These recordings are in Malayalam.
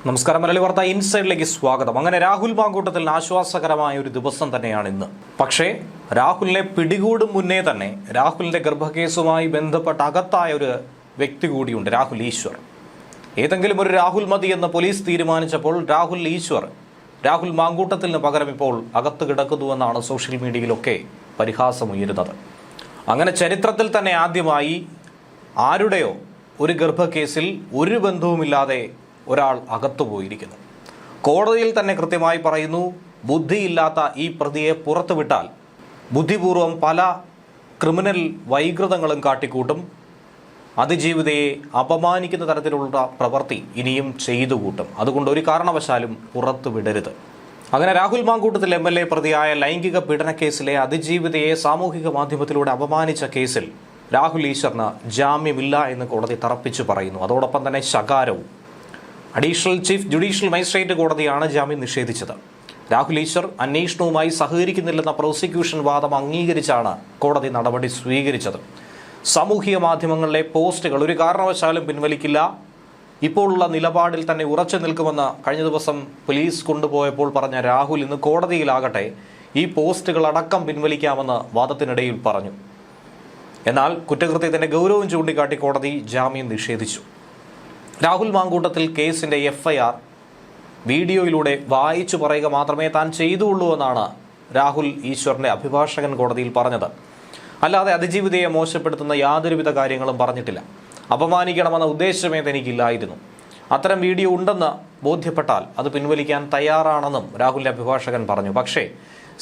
നമസ്കാരം. മലയാളി വാർത്ത ഇൻസൈഡിലേക്ക് സ്വാഗതം. അങ്ങനെ രാഹുൽ മാങ്കൂട്ടത്തിൽ ആശ്വാസകരമായ ഒരു ദിവസം തന്നെയാണ് ഇന്ന്. പക്ഷേ രാഹുലിനെ പിടികൂടും മുന്നേ തന്നെ രാഹുലിന്റെ ഗർഭകേസുമായി ബന്ധപ്പെട്ട് അകത്തായ ഒരു വ്യക്തി കൂടിയുണ്ട്, രാഹുൽ ഈശ്വർ. ഏതെങ്കിലും ഒരു രാഹുൽ മതി എന്ന് പോലീസ് തീരുമാനിച്ചപ്പോൾ രാഹുൽ മാങ്കൂട്ടത്തിന് പകരം ഇപ്പോൾ അകത്ത് കിടക്കുന്നുവെന്നാണ് സോഷ്യൽ മീഡിയയിലൊക്കെ പരിഹാസമുയരുന്നത്. അങ്ങനെ ചരിത്രത്തിൽ തന്നെ ആദ്യമായി ആരുടെയോ ഒരു ഗർഭക്കേസിൽ ഒരു ബന്ധവുമില്ലാതെ ഒരാൾ അകത്തുപോയിരിക്കുന്നു. കോടതിയിൽ തന്നെ കൃത്യമായി പറയുന്നു, ബുദ്ധിയില്ലാത്ത ഈ പ്രതിയെ പുറത്തുവിട്ടാൽ ബുദ്ധിപൂർവം പല ക്രിമിനൽ വൈകൃതങ്ങളും കാട്ടിക്കൂട്ടും, അതിജീവിതയെ അപമാനിക്കുന്ന തരത്തിലുള്ള പ്രവൃത്തി ഇനിയും ചെയ്തു കൂട്ടും, അതുകൊണ്ട് ഒരു കാരണവശാലും പുറത്തുവിടരുത്. അങ്ങനെ രാഹുൽ മാങ്കൂട്ടത്തിൽ MLA പ്രതിയായ ലൈംഗിക പീഡനക്കേസിലെ അതിജീവിതയെ സാമൂഹിക മാധ്യമത്തിലൂടെ അപമാനിച്ച കേസിൽ രാഹുൽ ഈശ്വറിന് ജാമ്യമില്ല എന്ന് കോടതി തറപ്പിച്ചു പറയുന്നു. അതോടൊപ്പം തന്നെ ശകാരവും. അഡീഷണൽ ചീഫ് ജുഡീഷ്യൽ മജിസ്ട്രേറ്റ് കോടതിയാണ് ജാമ്യം നിഷേധിച്ചത്. രാഹുൽ ഈശ്വർ അന്വേഷണവുമായി സഹകരിക്കുന്നില്ലെന്ന പ്രോസിക്യൂഷൻ വാദം അംഗീകരിച്ചാണ് കോടതി നടപടി സ്വീകരിച്ചത്. സാമൂഹിക മാധ്യമങ്ങളിലെ പോസ്റ്റുകൾ ഒരു കാരണവശാലും പിൻവലിക്കില്ല, ഇപ്പോഴുള്ള നിലപാടിൽ തന്നെ ഉറച്ചു നിൽക്കുമെന്ന് കഴിഞ്ഞ ദിവസം പോലീസ് കൊണ്ടുപോയപ്പോൾ പറഞ്ഞ രാഹുൽ ഇന്ന് കോടതിയിലാകട്ടെ ഈ പോസ്റ്റുകൾ അടക്കം പിൻവലിക്കാമെന്ന് വാദത്തിനിടയിൽ പറഞ്ഞു. എന്നാൽ കുറ്റകൃത്യത്തിന്റെ ഗൗരവം ചൂണ്ടിക്കാട്ടി കോടതി ജാമ്യം നിഷേധിച്ചു. രാഹുൽ മാങ്കൂട്ടത്തിൽ കേസിന്റെ FIR വീഡിയോയിലൂടെ വായിച്ചു പറയുക മാത്രമേ താൻ ചെയ്തുള്ളൂ എന്നാണ് രാഹുൽ ഈശ്വറിന്റെ അഭിഭാഷകൻ കോടതിയിൽ പറഞ്ഞത്. അല്ലാതെ അതിജീവിതയെ മോശപ്പെടുത്തുന്ന യാതൊരുവിധ കാര്യങ്ങളും പറഞ്ഞിട്ടില്ല. അപമാനിക്കണമെന്ന ഉദ്ദേശമേ തനിക്കില്ലായിരുന്നു. അത്തരം വീഡിയോ ഉണ്ടെന്ന് ബോധ്യപ്പെട്ടാൽ അത് പിൻവലിക്കാൻ തയ്യാറാണെന്നും രാഹുലിന്റെ അഭിഭാഷകൻ പറഞ്ഞു. പക്ഷേ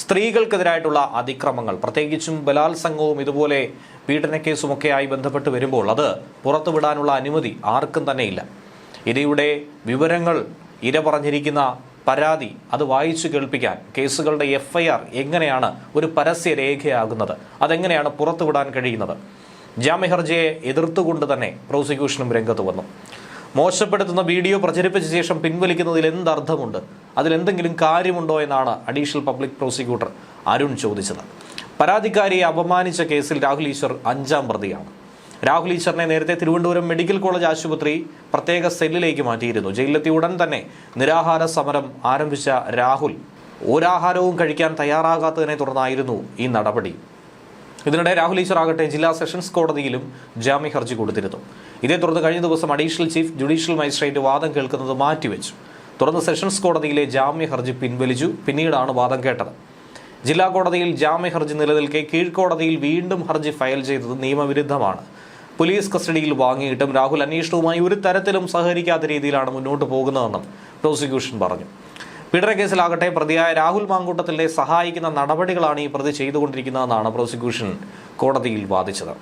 സ്ത്രീകൾക്കെതിരായിട്ടുള്ള അതിക്രമങ്ങൾ, പ്രത്യേകിച്ചും ബലാത്സംഗവും ഇതുപോലെ പീഡനക്കേസുമൊക്കെയായി ബന്ധപ്പെട്ട് വരുമ്പോൾ അത് പുറത്തുവിടാനുള്ള അനുമതി ആർക്കും തന്നെയില്ല. ഇരയുടെ വിവരങ്ങൾ, ഇര പറഞ്ഞിരിക്കുന്ന പരാതി അത് വായിച്ചു കേൾപ്പിക്കാൻ കേസുകളുടെ FIR എങ്ങനെയാണ് ഒരു പരസ്യ രേഖയാകുന്നത്, അതെങ്ങനെയാണ് പുറത്തുവിടാൻ കഴിയുന്നത്? ജാമ്യഹർജിയെ എതിർത്തുകൊണ്ട് തന്നെ പ്രോസിക്യൂഷനും രംഗത്ത് വന്നു. മോശപ്പെടുത്തുന്ന വീഡിയോ പ്രചരിപ്പിച്ച ശേഷം പിൻവലിക്കുന്നതിൽ എന്തർത്ഥമുണ്ട്, അതിലെന്തെങ്കിലും കാര്യമുണ്ടോ എന്നാണ് അഡീഷണൽ പബ്ലിക് പ്രോസിക്യൂട്ടർ അരുൺ ചോദിച്ചത്. പരാതിക്കാരിയെ അപമാനിച്ച കേസിൽ രാഹുൽ ഈശ്വർ 5ാം പ്രതിയാണ്. രാഹുൽ ഈശ്വറിനെ നേരത്തെ തിരുവനന്തപുരം മെഡിക്കൽ കോളേജ് ആശുപത്രി പ്രത്യേക സെല്ലിലേക്ക് മാറ്റിയിരുന്നു. ജയിലിലെത്തിയ ഉടൻ തന്നെ നിരാഹാര സമരം ആരംഭിച്ച രാഹുൽ ഒരാഹാരവും കഴിക്കാൻ തയ്യാറാകാത്തതിനെ തുടർന്നായിരുന്നു ഈ നടപടി. ഇതിനിടെ രാഹുൽ ഈശ്വർ ആകട്ടെ ജില്ലാ സെഷൻസ് കോടതിയിലും ജാമ്യ ഹർജി കൊടുത്തിരുന്നു. ഇതേ തുടർന്ന് കഴിഞ്ഞ ദിവസം അഡീഷണൽ ചീഫ് ജുഡീഷ്യൽ മജിസ്ട്രേറ്റ് വാദം കേൾക്കുന്നത് മാറ്റിവെച്ചു. തുടർന്ന് സെഷൻസ് കോടതിയിലെ ജാമ്യ ഹർജി പിൻവലിച്ചു. പിന്നീടാണ് വാദം കേട്ടത്. ജില്ലാ കോടതിയിൽ ജാമ്യ ഹർജി നിലനിൽക്കെ കീഴ്ക്കോടതിയിൽ വീണ്ടും ഹർജി ഫയൽ ചെയ്തത് നിയമവിരുദ്ധമാണ്. പോലീസ് കസ്റ്റഡിയിൽ വാങ്ങിയിട്ടും രാഹുൽ അന്വേഷണവുമായി ഒരു തരത്തിലും സഹകരിക്കാത്ത രീതിയിലാണ് മുന്നോട്ട് പോകുന്നതെന്നും പ്രോസിക്യൂഷൻ പറഞ്ഞു. പീഡനക്കേസിലാകട്ടെ പ്രതിയായ രാഹുൽ മാങ്കൂട്ടത്തിലെ സഹായിക്കുന്ന നടപടികളാണ് ഈ പ്രതി ചെയ്തുകൊണ്ടിരിക്കുന്നതെന്നാണ് പ്രോസിക്യൂഷൻ കോടതിയിൽ വാദിച്ചത്.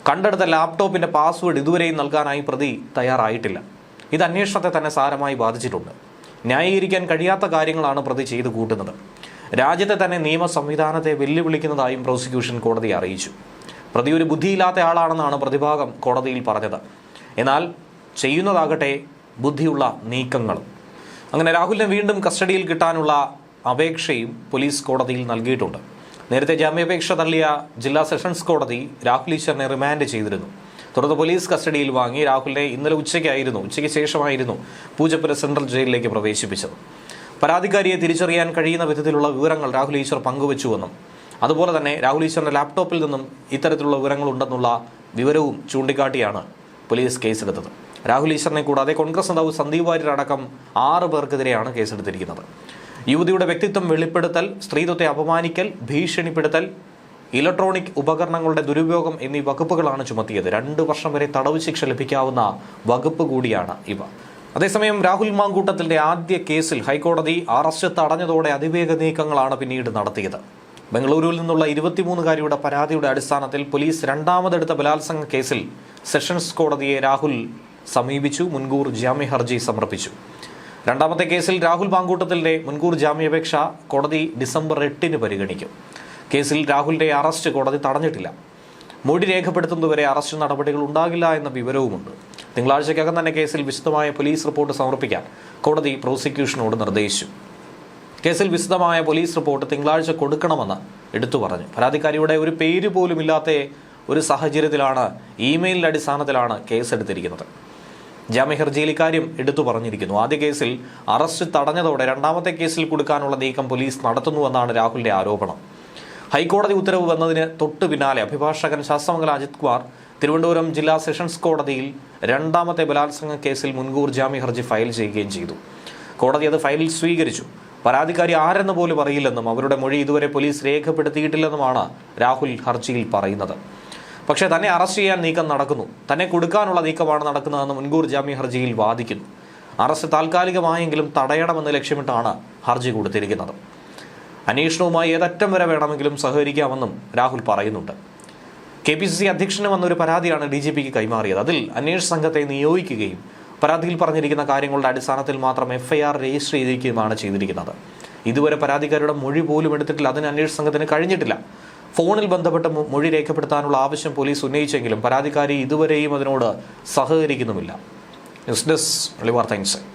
കണ്ടെടുത്ത ലാപ്ടോപ്പിന്റെ പാസ്വേഡ് ഇതുവരെയും നൽകാനായി പ്രതി തയ്യാറായിട്ടില്ല. ഇത് അന്വേഷണത്തെ തന്നെ സാരമായി ബാധിച്ചിട്ടുണ്ട്. ന്യായീകരിക്കാൻ കഴിയാത്ത കാര്യങ്ങളാണ് പ്രതി ചെയ്തു കൂട്ടുന്നത്. രാജ്യത്തെ തന്നെ നിയമ സംവിധാനത്തെ വെല്ലുവിളിക്കുന്നതായും പ്രോസിക്യൂഷൻ കോടതിയെ അറിയിച്ചു. പ്രതി ഒരു ബുദ്ധിയില്ലാത്ത ആളാണെന്നാണ് പ്രതിഭാഗം കോടതിയിൽ പറഞ്ഞത്. എന്നാൽ ചെയ്യുന്നതാകട്ടെ ബുദ്ധിയുള്ള നീക്കങ്ങളും. അങ്ങനെ രാഹുലിനെ വീണ്ടും കസ്റ്റഡിയിൽ കിട്ടാനുള്ള അപേക്ഷയും പോലീസ് കോടതിയിൽ നൽകിയിട്ടുണ്ട്. നേരത്തെ ജാമ്യാപേക്ഷ തള്ളിയ ജില്ലാ സെഷൻസ് കോടതി രാഹുൽ ഈശ്വറിനെ റിമാൻഡ് ചെയ്തിരുന്നു. തുടർന്ന് പോലീസ് കസ്റ്റഡിയിൽ വാങ്ങി രാഹുലിനെ ഇന്നലെ ഉച്ചയ്ക്ക് ശേഷമായിരുന്നു പൂജപ്പുര സെൻട്രൽ ജയിലിലേക്ക് പ്രവേശിപ്പിച്ചത്. പരാതിക്കാരിയെ തിരിച്ചറിയാൻ കഴിയുന്ന വിധത്തിലുള്ള വിവരങ്ങൾ രാഹുൽ ഈശ്വർ പങ്കുവച്ചുവെന്നും അതുപോലെ തന്നെ രാഹുൽ ഈശ്വറിന്റെ ലാപ്ടോപ്പിൽ നിന്നും ഇത്തരത്തിലുള്ള വിവരങ്ങളുണ്ടെന്നുള്ള വിവരവും ചൂണ്ടിക്കാട്ടിയാണ് പോലീസ് കേസെടുത്തത്. രാഹുൽ ഈശ്വറിനെ കൂടാതെ കോൺഗ്രസ് നേതാവ് സന്ദീപ് വാര്യർ അടക്കം 6 പേർക്കെതിരെയാണ് കേസെടുത്തിരിക്കുന്നത്. യുവതിയുടെ വ്യക്തിത്വം വെളിപ്പെടുത്തൽ, സ്ത്രീത്വത്തെ അപമാനിക്കൽ, ഭീഷണിപ്പെടുത്തൽ, ഇലക്ട്രോണിക് ഉപകരണങ്ങളുടെ ദുരുപയോഗം എന്നീ വകുപ്പുകളാണ് ചുമത്തിയത്. 2 വർഷം വരെ തടവ് ശിക്ഷ ലഭിക്കാവുന്ന വകുപ്പ് കൂടിയാണ് ഇവ. അതേസമയം രാഹുൽ മാങ്കൂട്ടത്തിന്റെ ആദ്യ കേസിൽ ഹൈക്കോടതി അറസ്റ്റ് തടഞ്ഞതോടെ അതിവേഗ നീക്കങ്ങളാണ് പിന്നീട് നടത്തിയത്. ബംഗളൂരുവിൽ നിന്നുള്ള 23-കാരിയുടെ പരാതിയുടെ അടിസ്ഥാനത്തിൽ പോലീസ് രണ്ടാമതെടുത്ത ബലാത്സംഗ കേസിൽ സെഷൻസ് കോടതിയെ രാഹുൽ സമീപിച്ചു. മുൻകൂർ ജാമ്യ ഹർജി സമർപ്പിച്ചു. രണ്ടാമത്തെ കേസിൽ രാഹുൽ മാങ്കൂട്ടത്തിന്റെ മുൻകൂർ ജാമ്യാപേക്ഷ കോടതി ഡിസംബർ 8 പരിഗണിക്കും. കേസിൽ രാഹുലിന്റെ അറസ്റ്റ് കോടതി തടഞ്ഞിട്ടില്ല. മൊഴി രേഖപ്പെടുത്തുന്നതുവരെ അറസ്റ്റ് നടപടികൾ ഉണ്ടാകില്ല എന്ന വിവരവുമുണ്ട്. തിങ്കളാഴ്ചയ്ക്കകം തന്നെ കേസിൽ വിശദമായ പോലീസ് റിപ്പോർട്ട് സമർപ്പിക്കാൻ കോടതി പ്രോസിക്യൂഷനോട് നിർദ്ദേശിച്ചു. കേസിൽ വിശദമായ പോലീസ് റിപ്പോർട്ട് തിങ്കളാഴ്ച കൊടുക്കണമെന്ന് എടുത്തു പറഞ്ഞു. പരാതിക്കാരിയുടെ ഒരു പേര് പോലും ഇല്ലാത്ത ഒരു സാഹചര്യത്തിലാണ് ഇമെയിലിന്റെ അടിസ്ഥാനത്തിലാണ് കേസെടുത്തിരിക്കുന്നത്. ജാമ്യ ഹർജിയിൽ ഇക്കാര്യം എടുത്തു പറഞ്ഞിരിക്കുന്നു. ആദ്യ കേസിൽ അറസ്റ്റ് തടഞ്ഞതോടെ രണ്ടാമത്തെ കേസിൽ കൊടുക്കാനുള്ള നീക്കം പോലീസ് നടത്തുന്നുവെന്നാണ് രാഹുലിന്റെ ആരോപണം. ഹൈക്കോടതി ഉത്തരവ് വന്നതിന് തൊട്ടു പിന്നാലെ അഭിഭാഷകൻ ശാസ്തമംഗലം അജിത് കുമാർ തിരുവനന്തപുരം ജില്ലാ സെഷൻസ് കോടതിയിൽ രണ്ടാമത്തെ ബലാത്സംഗ കേസിൽ മുൻകൂർ ജാമ്യ ഹർജി ഫയൽ ചെയ്യുകയും ചെയ്തു. കോടതി അത് ഫയലിൽ സ്വീകരിച്ചു. പരാതിക്കാരി ആരെന്ന് പോലും അറിയില്ലെന്നും അവരുടെ മൊഴി ഇതുവരെ പോലീസ് രേഖപ്പെടുത്തിയിട്ടില്ലെന്നുമാണ് രാഹുൽ ഹർജിയിൽ പറയുന്നത്. പക്ഷേ തന്നെ അറസ്റ്റ് ചെയ്യാൻ നീക്കം നടക്കുന്നു, തന്നെ കൊടുക്കാനുള്ള നീക്കമാണ് നടക്കുന്നതെന്ന് മുൻകൂർ ജാമ്യ ഹർജിയിൽ വാദിക്കുന്നു. അറസ്റ്റ് താൽക്കാലികമായെങ്കിലും തടയണമെന്ന് ലക്ഷ്യമിട്ടാണ് ഹർജി കൊടുത്തിരിക്കുന്നത്. അന്വേഷണവുമായി ഏതറ്റം വരെ വേണമെങ്കിലും സഹകരിക്കാമെന്നും രാഹുൽ പറയുന്നുണ്ട്. KPCC അധ്യക്ഷന് വന്നൊരു പരാതിയാണ് DGPക്ക് കൈമാറിയത്. അതിൽ അന്വേഷണ സംഘത്തെ നിയോഗിക്കുകയും പരാതിയിൽ പറഞ്ഞിരിക്കുന്ന കാര്യങ്ങളുടെ അടിസ്ഥാനത്തിൽ മാത്രം FIR രജിസ്റ്റർ ചെയ്തിരിക്കുകയുമാണ് ചെയ്തിരിക്കുന്നത്. ഇതുവരെ പരാതിക്കാരുടെ മൊഴി പോലും എടുത്തിട്ടില്ല. അതിന് അന്വേഷണ സംഘത്തിന് കഴിഞ്ഞിട്ടില്ല. ഫോണിൽ ബന്ധപ്പെട്ട് മൊഴി രേഖപ്പെടുത്താനുള്ള ആവശ്യം പോലീസ് ഉന്നയിച്ചെങ്കിലും പരാതിക്കാരി ഇതുവരെയും അതിനോട് സഹകരിക്കുന്നുമില്ല. ന്യൂസ് ഡെസ്ക് വെളിവാർത്ത ഇൻസൈറ്റ്.